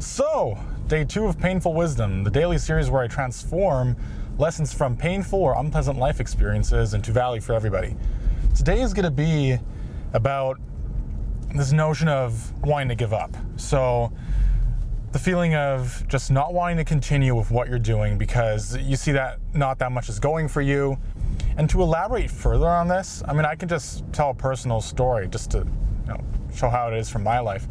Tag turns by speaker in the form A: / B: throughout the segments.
A: So, day 2 of Painful Wisdom, the daily series where I transform lessons from painful or unpleasant life experiences into value for everybody. Today is going to be about this notion of wanting to give up. So, the feeling of just not wanting to continue with what you're doing because you see that not that much is going for you. And to elaborate further on this, I can just tell a personal story just to show how it is from my life.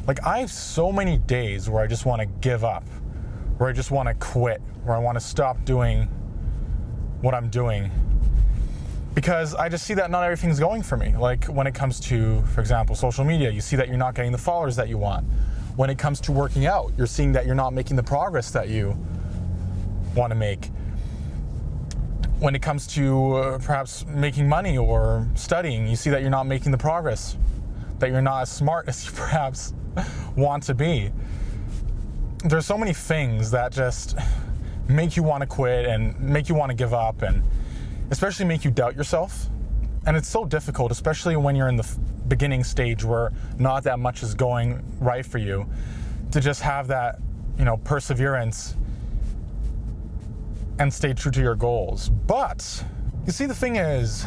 A: Like, I have so many days where I just want to give up, where I just want to quit, where I want to stop doing what I'm doing, because I just see that not everything's going for me. Like, when it comes to, for example, social media, you see that you're not getting the followers that you want. When it comes to working out, you're seeing that you're not making the progress that you want to make. When it comes to perhaps making money or studying, you see that you're not making the progress, that you're not as smart as you perhaps want to be. There's so many things that just make you want to quit and make you want to give up, and especially make you doubt yourself. And it's so difficult, especially when you're in the beginning stage where not that much is going right for you, to just have that, perseverance and stay true to your goals. But you see, the thing is,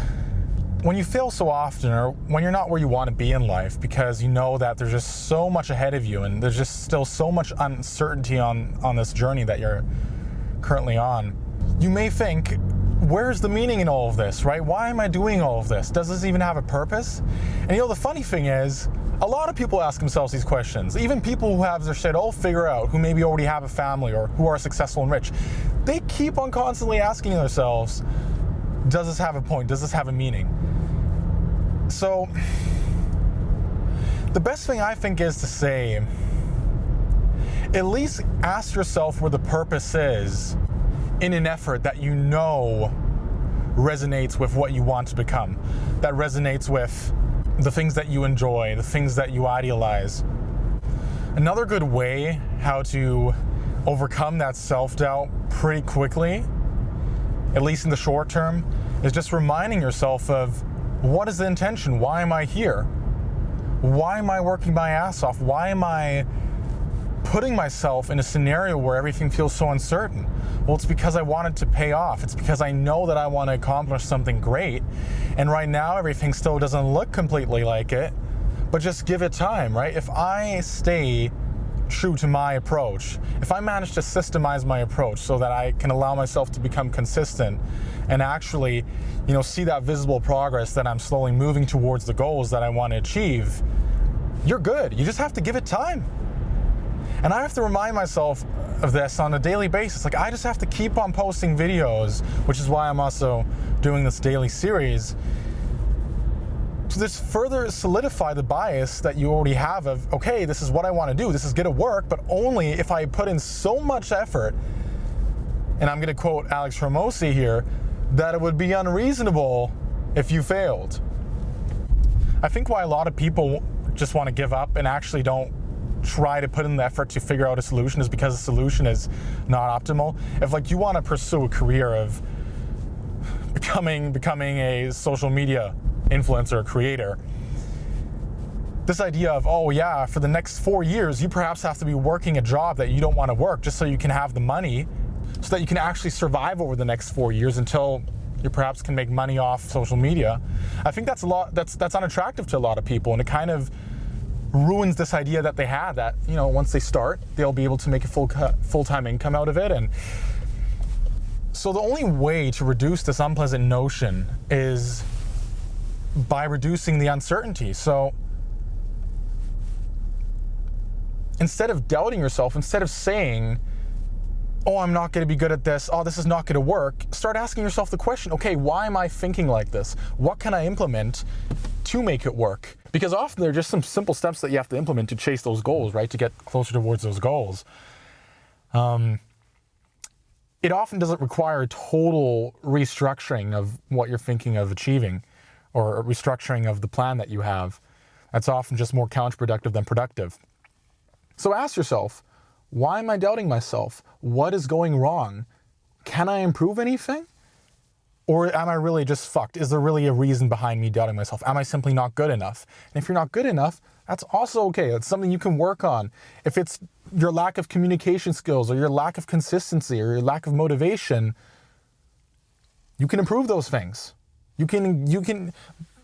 A: when you fail so often, or when you're not where you want to be in life, because you know that there's just so much ahead of you and there's just still so much uncertainty on this journey that you're currently on, you may think, where's the meaning in all of this, right? Why am I doing all of this? Does this even have a purpose? And the funny thing is, a lot of people ask themselves these questions. Even people who have their shit all figured out, who maybe already have a family or who are successful and rich, they keep on constantly asking themselves, does this have a point? Does this have a meaning? So, the best thing I think is to say, at least ask yourself where the purpose is in an effort that resonates with what you want to become, that resonates with the things that you enjoy, the things that you idealize. Another good way how to overcome that self-doubt pretty quickly, at least in the short term, is just reminding yourself of, what is the intention? Why am I here? Why am I working my ass off? Why am I putting myself in a scenario where everything feels so uncertain? Well, it's because I want it to pay off. It's because I know that I want to accomplish something great. And right now, everything still doesn't look completely like it, but just give it time, right? If I stay true to my approach, if I manage to systemize my approach so that I can allow myself to become consistent and actually, see that visible progress, that I'm slowly moving towards the goals that I want to achieve, you're good. You just have to give it time. And I have to remind myself of this on a daily basis. Like, I just have to keep on posting videos, which is why I'm also doing this daily series, to just further solidify the bias that you already have of, okay, this is what I want to do. This is going to work, but only if I put in so much effort, and I'm going to quote Alex Hormozi here, that it would be unreasonable if you failed. I think why a lot of people just want to give up and actually don't try to put in the effort to figure out a solution is because the solution is not optimal. If you want to pursue a career of becoming a social media influencer creator, this idea of, for the next 4 years, you perhaps have to be working a job that you don't want to work just so you can have the money, so that you can actually survive over the next 4 years until you perhaps can make money off social media. I think that's unattractive to a lot of people, and it kind of ruins this idea that they had that, once they start, they'll be able to make a full-time income out of it. And so the only way to reduce this unpleasant notion is by reducing the uncertainty. So instead of doubting yourself, instead of saying, I'm not going to be good at this, this is not going to work, start asking yourself the question, okay, why am I thinking like this? What can I implement to make it work? Because often there are just some simple steps that you have to implement to chase those goals, right? To get closer towards those goals. It often doesn't require a total restructuring of what you're thinking of achieving, or a restructuring of the plan that you have. That's often just more counterproductive than productive. So ask yourself, why am I doubting myself? What is going wrong? Can I improve anything? Or am I really just fucked? Is there really a reason behind me doubting myself? Am I simply not good enough? And if you're not good enough, that's also okay. It's something you can work on. If it's your lack of communication skills or your lack of consistency or your lack of motivation, you can improve those things.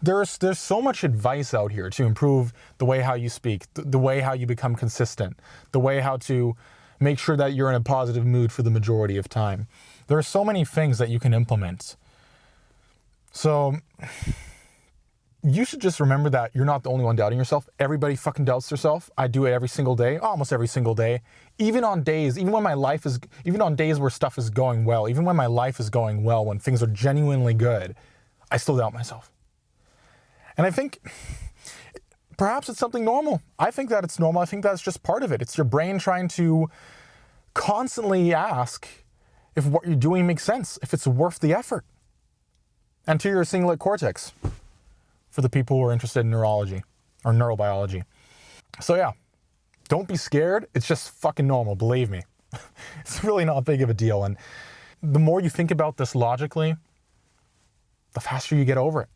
A: There's so much advice out here to improve the way how you speak, the way how you become consistent, the way how to make sure that you're in a positive mood for the majority of time. There are so many things that you can implement. So you should just remember that you're not the only one doubting yourself. Everybody fucking doubts themselves. I do it every single day, almost every single day. Even on days where stuff is going well, even when my life is going well, when things are genuinely good, I still doubt myself. And I think perhaps it's something normal. I think that it's normal. I think that's just part of it. It's your brain trying to constantly ask if what you're doing makes sense, if it's worth the effort. Anterior cingulate cortex, for the people who are interested in neurology or neurobiology. So yeah, don't be scared. It's just fucking normal, believe me. It's really not big of a deal. And the more you think about this logically, the faster you get over it.